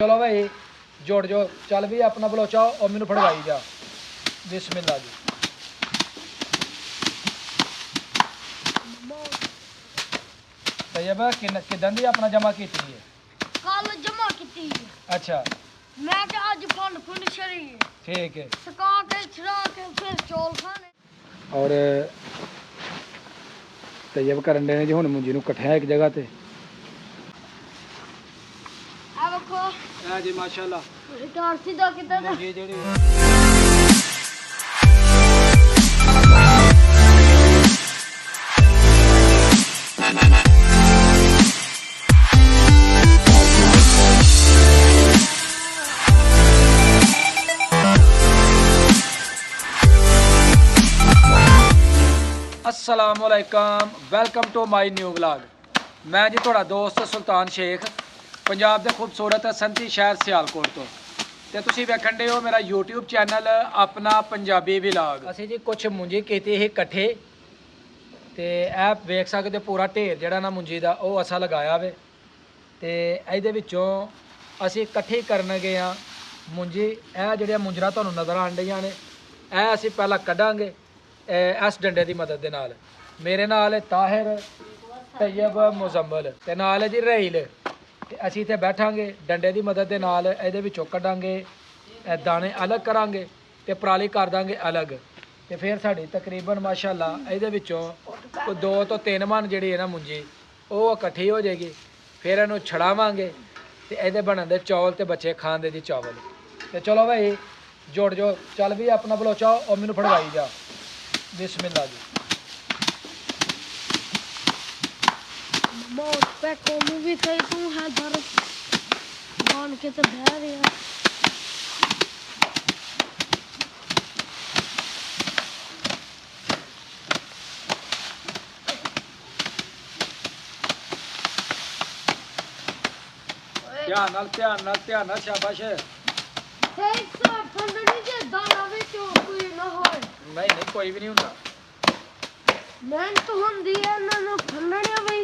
चलो भाई जोड़ जो चल भी अपना बलोचा और मैनू फड़वाई जा बिस्मिल्लाह जी। तैयब किदन दी अपना जमा की है? कल जमा की। अच्छा मैं तो आज फंड फुंड छड़ी ठीक है सका के छड़ा के फिर चौल खाने। और तैयब करन दे जी हुण मुंजी नू कट्ठिया एक जगह ते आ देखो हां जी माशाल्लाह रिटार सीधा कितना मुंजी जेड़ी अस्सलामुअलैकुम welcome to my new vlog. मैं जी थोड़ा दोस्त सुल्तान शेख पंजाब के खूबसूरत संती शहर सियालकोट तो तुसी वेखण दे हो मेरा यूट्यूब चैनल अपना पंजाबी व्लॉग। असी जी कुछ मुंजी कीती ही इकट्ठे ते ऐ वेख सकते पूरा ढेर जिहड़ा ना मुंजी दा ओह असा लगाया वे ते इहदे विचों असी इकट्ठी करन गए हाँ मुंजी। ਇਹ ਜਿਹੜੀਆਂ ਮੁੰਜਰਾ ਤੁਹਾਨੂੰ ਨਜ਼ਰ ਆਣ ਰਹੀਆਂ ਨੇ ਇਹ ਅਸੀਂ ਪਹਿਲਾਂ ਕੱਢਾਂਗੇ इस डंडे की मदद के नाल। मेरे नाल ताहिर तैयब मुजम्मल ते नाल जी रहील ते असीं इत्थे बैठांगे डंडे की मदद के नाल इहदे विचों कढांगे दाने अलग करांगे ते पराली कर दांगे अलग ते फिर साडी तकरीबन माशाअल्लाह इहदे विचों कोई 2 तो 3 मन जिहड़ी है ना मुंजी वो इकट्ठी हो जाएगी। फिर इहनूं छड़ावांगे ते इहदे बनन दे चौल ते बच्चे खाण दे जी चावल। ते चलो भाई जोड़ जो चल भी अपना बलोचा और मैनू फड़वाई जा बिस्मिल्लाह जी। बहुत पे को मूवी थई तू है धर मान के तो बह रहा ध्यान नाल शाबाश। सही से फंडनी जे दाना विच कोई ना होए। नहीं कोई भी नहीं हुंदा। मैं तो हुंदी है ना फंडनी भी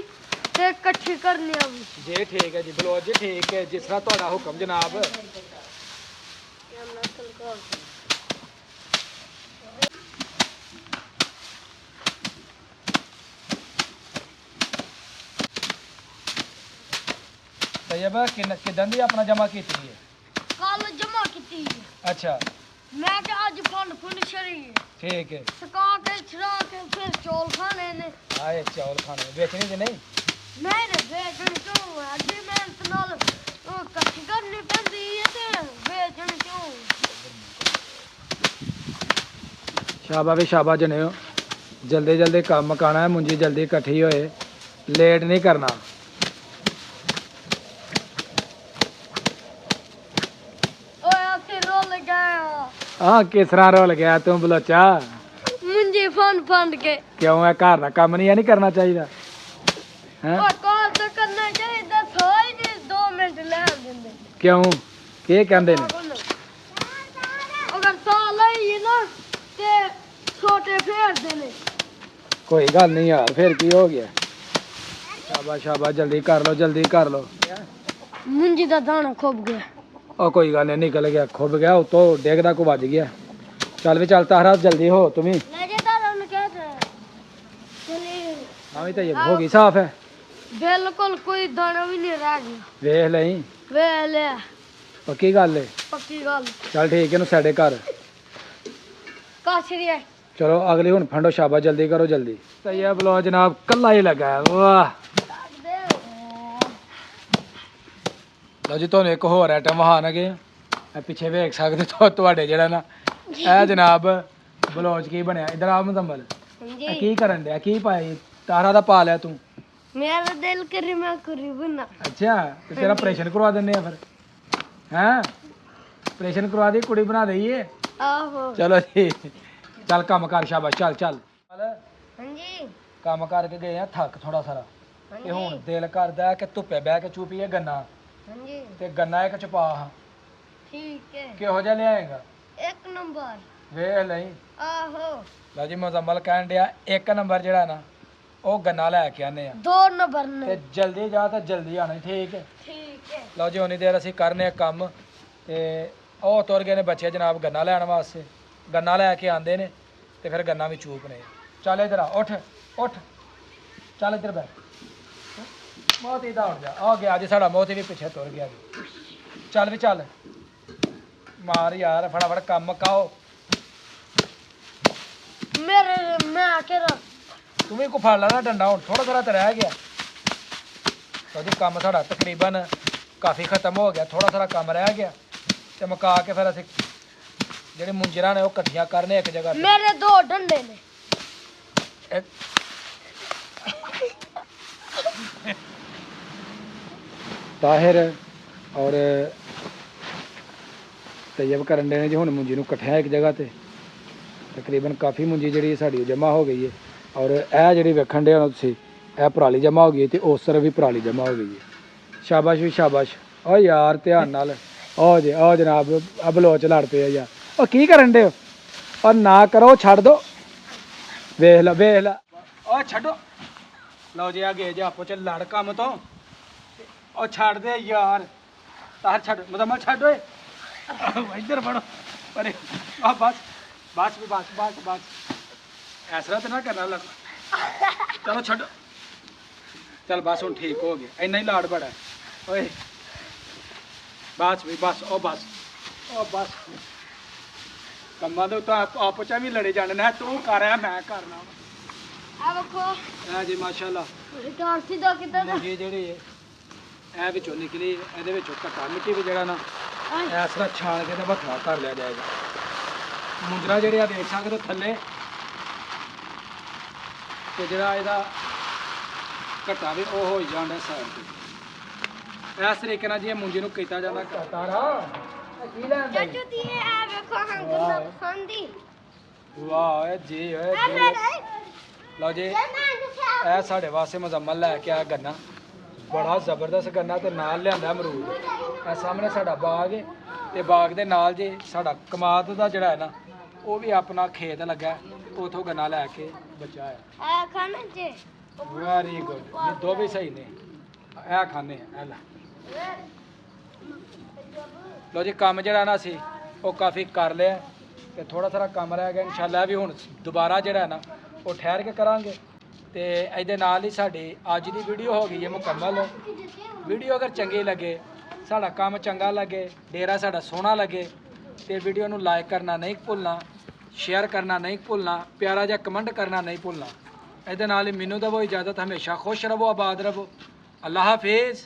ते इकट्ठी करनी भी जी ठीक है जी बलोच जी ठीक है जिस तरह तुहाडा हुक्म जनाब। तैयब किदन दी अपना जमा की है? कल जमा की। अच्छा मैं तो आज फंड फुंड छड़ी ठीक है सका के छड़ा के फिर चौल खाने ने। आए चौल खाने बेचने जे नहीं नहीं रे बेचन क्यों अजी मेहनत नाल इकट्ठी करनी पैंदी है ते बेचन क्यों। शाबा भी शाबा जने हो जल्दी जल्दी काम मकाना है मुंजी जल्दी इकट्ठी होए लेट नहीं करना। हाँ किस तरह रोल गया तू बलोचा मुंजी फंड फंड के क्यों है घर का काम नहीं है नहीं करना चाहिए हैं? और कॉल तो करना चाहिए थोड़ी जी 2 मिनट ले देंगे क्यों के कहंदे ने अगर साल ही ना ते छोटे फेर देने। कोई गल नहीं यार फिर की हो गया। शाबाश शाबाश जल्दी कर लो मुंजी दा दाना खुब गया। और कोई गल नहीं निकल गया खुब गया उतो डेगदा को बज गया। चल भी चलता हरा जल्दी हो तुम्हें ले जे तारा ने कहते चलिए हाँ तो ये होगी साफ है बिल्कुल कोई दाना भी नहीं रह गया। वेख लई वे ले पक्की गल है पक्की गल चल ठीक है साडे घर काछरी है। चलो अगली हुन फंडो शाबा जल्दी करो जल्दी। तो ये बोलो जनाब कल्ला ही लगा है वाह। लो जी तुहानू एक होर आइटम वहानगे पिछे वेख सकते तो तुहाडे जेहड़ा ना ए जनाब बलोच की बनया। इधर आ मुजम्मल की करन दिया की पाया तारा दा पा लिया तू? मेरा दिल करे मैं करी बना। अच्छा तो तेरा ऑपरेशन करवा देने फिर हैं ऑपरेशन करवा दी कुड़ी बना दईए। आहो चलो जी चल काम कर शाबाश चल चल हां जी काम करके गए हैं थक थोड़ा सारा ते हुन दिल करदा कि धुप्पे बह के चूपीए गन्ना हां जी ते गन्ना एक चपा ठीक है किहो जिहा लियाएगा? 1 नंबर वेख लई आहो लो जी मुजम्मल कहन दिया 1 नंबर जेड़ा ना ਉਹ ਗੰਨਾ ਲੈ ਕੇ ਆਨੇ ਆ 2 ਨੰਬਰ ਨੇ ਤੇ ਜਲਦੀ ਜਾ ਤਾਂ ਜਲਦੀ ਆਣਾ ਠੀਕ ਹੈ। ਠੀਕ ਲਓ ਜੀ ਉਨੀ ਦੇਰ ਅਸੀਂ ਕਰਨੇ ਆ ਕੰਮ ਤੇ ਉਹ ਤੁਰ ਗਏ ਨੇ ਬੱਚੇ ਜਨਾਬ ਗੰਨਾ ਲੈਣ ਵਾਸਤੇ ਗੰਨਾ ਲੈ ਕੇ ਆਂਦੇ ਨੇ ਤੇ ਫਿਰ ਗੰਨਾ ਵੀ ਚੂਪਨੇ ਚੱਲ ਇੱਧਰ ਆ ਉੱਠ ਉੱਠ ਚੱਲ ਇੱਧਰ ਬੈ ਮੋਤੀ ਦਾ ਉੱਠ ਜਾ ਆ ਗਿਆ ਜੀ ਸਾਡਾ ਮੋਤੀ ਵੀ ਪਿੱਛੇ ਤੁਰ ਗਿਆ ਜੀ ਚੱਲ ਵੀ ਚੱਲ ਮਾਰ ਯਾਰ ਫਟਾਫਟ ਕੰਮ ਕਾਓ ਮੈਂ ਕੇ ਤੂੰ ਵੀ ਕੋ ਫੜ ਲੈਣਾ ਡੰਡਾ ਹੁਣ ਥੋੜਾ ਥੋੜਾ ਤੇ ਰਹਿ ਗਿਆ ਉਹਦੀ ਕੰਮ ਸਾਡਾ ਤਕਰੀਬਨ ਕਾਫੀ ਖਤਮ ਹੋ ਗਿਆ ਥੋੜਾ ਥੋੜਾ ਕੰਮ ਰਹਿ ਗਿਆ ਤੇ ਮੁਕਾ ਕੇ ਫਿਰ ਅਸੀਂ ਜਿਹੜੇ ਮੁੰਜਰਾਂ ਨੇ ਉਹ ਇਕੱਠੀਆਂ ਕਰਨੇ ਇੱਕ ਜਗ੍ਹਾ ਤੇ ਮੇਰੇ 2 ਡੰਡੇ ਨੇ ਤਾਹਿਰ ਔਰ ਤੈਯਬ ਕਰਨ ਦੇ ਨੇ ਜੀ ਹੁਣ ਮੁੰਜੀ ਨੂੰ ਇਕੱਠਿਆਂ ਇੱਕ ਜਗ੍ਹਾ ਤੇ ਤਕਰੀਬਨ ਕਾਫੀ ਮੁੰਜੀ ਜਿਹੜੀ ਸਾਡੀ ਜਮ੍ਹਾਂ ਹੋ ਗਈ ਹੈ ਔਰ ਇਹ ਜਿਹੜੀ ਵੇਖਣ ਦੇ ਹੋ ਤੁਸੀਂ ਇਹ ਪਰਾਲੀ ਜਮ੍ਹਾਂ ਹੋ ਗਈ ਹੈ ਤੇ ਉਸ ਤਰ੍ਹਾਂ ਵੀ ਪਰਾਲੀ ਜਮ੍ਹਾਂ ਹੋ ਗਈ ਹੈ ਸ਼ਾਬਾਸ਼ ਵੀ ਸ਼ਾਬਾਸ਼ ਓ ਯਾਰ ਧਿਆਨ ਨਾਲ ਉਹ ਜਨਾਬ ਆ ਬਲੋਚ ਲੜ ਪਏ ਆ ਯਾਰ ਉਹ ਕੀ ਕਰਨ ਦੇ ਹੋ ਔਰ ਨਾ ਕਰੋ ਛੱਡ ਦੋ ਵੇਖ ਲੈ ਉਹ ਛੱਡੋ ਲਓ ਜੀ ਆ ਗਏ ਜੀ ਆਪੋ ਚ ਲੜ ਕੰਮ ਤੋਂ ਉਹ ਛੱਡ ਦੇ ਯਾਰ ਤਾਰ ਛੱਡ ਮਦਮਲ ਛੱਡ ਓਏ ਇੱਧਰ ਫੜੋ ਅਰੇ ਆ ਬਸ ਐਸਰਾ ਤੇ ਨਾ ਕਰਨਾ ਲੱਗ ਚਲੋ ਛੱਡ ਚੱਲ ਬਸ ਹੁਣ ਠੀਕ ਹੋ ਗਿਆ ਇੰਨਾ ਹੀ ਲਾੜ ਬੜਾ ਓਏ ਬਸ ਕੰਮਾਂ ਦੇ ਤਾਂ ਆਪੋ ਚ ਵੀ ਲੜੇ ਜਾਣੇ ਨੇ ਤੂੰ ਕਰ ਰਿਹਾ ਮੈਂ ਕਰਨਾ ਆ ਵੇਖੋ ਇਹ ਜੀ ਮਾਸ਼ਾਅੱਲਾ ਟਾਂਸੀ ਦਾ ਕਿਦਾਂ ਦਾ ਮੁੰਜੀ ਜਿਹੜੀ ਹੈ ਇਹ ਵਿੱਚੋਂ ਨਿਕਲੀ ਇਹਦੇ ਵਿੱਚੋਂ ਘਟਾ ਮਿੱਟੀ ਵੀ ਜਿਹੜਾ ਨਾ ਇਸ ਤਰ੍ਹਾਂ ਛਾਣ ਕੇ ਤੇ ਵੱਖਰਾ ਕਰ ਲਿਆ ਜਾਏਗਾ ਮੁੰਜਰਾ ਜਿਹੜੇ ਆ ਦੇਖ ਸਕਦੇ ਹੋ ਥੱਲੇ ਤੇ ਜਿਹੜਾ ਇਹਦਾ ਘਟਾ ਵੀ ਉਹ ਹੋ ਜਾਂਦਾ ਸਾਈਡ ਤੇ ਇਸ ਤਰੀਕੇ ਨਾਲ ਜੀ ਇਹ ਮੁੰਜੀ ਨੂੰ ਕੀਤਾ ਜਾਂਦਾ ਤਾਰਾ ਕੀ ਲੈਂਦਾ ਚਾਚੂ ਦੀ ਆ ਵੇਖੋ ਹੰਗਲਾ ਸੰਦੀ ਵਾਹ ਇਹ ਜੀ ਓਏ ਲਓ ਜੀ ਇਹ ਸਾਡੇ ਵਾਸਤੇ ਮੁਜ਼ੰਮਲ ਲੈ ਕੇ ਆਇਆ ਗੰਨਾ ਬੜਾ ਜ਼ਬਰਦਸਤ ਗੰਨਾ ਤੇ ਨਾਲ ਲਿਆਂਦਾ ਅਮਰੂਦ ਇਹ ਸਾਹਮਣੇ ਸਾਡਾ ਬਾਗ ਹੈ ਤੇ ਬਾਗ ਦੇ ਨਾਲ ਜੀ ਸਾਡਾ ਕਮਾਦ ਦਾ ਜਿਹੜਾ ਹੈ ਨਾ ਉਹ ਵੀ ਆਪਣਾ ਖੇਤ ਲੱਗਾ ਉਥੋਂ ਗੰਨਾ ਲੈ ਕੇ ਬਚਾਇਆ ਆ ਖਾਣੇ ਚ ਵੈਰੀ ਗੁੱਡ ਇਹ ਦੋ ਵੀ ਸਹੀ ਨੇ ਇਹ ਖਾਣੇ ਆ ਲੈ ਲੋ ਜੀ ਕੰਮ ਜਿਹੜਾ ਨਾ ਸੀ ਉਹ ਕਾਫੀ ਕਰ ਲਿਆ ਤੇ ਥੋੜਾ ਥੋੜਾ ਕੰਮ ਰਹਿ ਗਿਆ ਇਨਸ਼ਾਅੱਲਾ ਵੀ ਹੁਣ ਦੁਬਾਰਾ ਜਿਹੜਾ ਨਾ ਉਹ ਠਹਿਰ ਕੇ ਕਰਾਂਗੇ ਤੇ ਇਹਦੇ ਨਾਲ ਹੀ ਸਾਡੀ ਅੱਜ ਦੀ ਵੀਡੀਓ ਹੋ ਗਈ ਹੈ ਮੁਕੰਮਲ ਵੀਡੀਓ ਅਗਰ ਚੰਗੀ ਲੱਗੇ ਸਾਡਾ ਕੰਮ ਚੰਗਾ ਲੱਗੇ ਡੇਰਾ ਸਾਡਾ ਸੋਹਣਾ ਲੱਗੇ ਤੇ ਵੀਡੀਓ ਨੂੰ ਲਾਈਕ ਕਰਨਾ ਨਹੀਂ ਭੁੱਲਣਾ ਸ਼ੇਅਰ ਕਰਨਾ ਨਹੀਂ ਭੁੱਲਣਾ ਪਿਆਰਾ ਜਿਹਾ ਕਮੈਂਟ ਕਰਨਾ ਨਹੀਂ ਭੁੱਲਣਾ ਇਹਦੇ ਨਾਲ ਹੀ ਮੈਨੂੰ ਦਵੋ ਇਜਾਜ਼ਤ ਹਮੇਸ਼ਾ ਖੁਸ਼ ਰਹੋ ਆਬਾਦ ਰਹੋ ਅੱਲਾਹ ਹਾਫਿਜ਼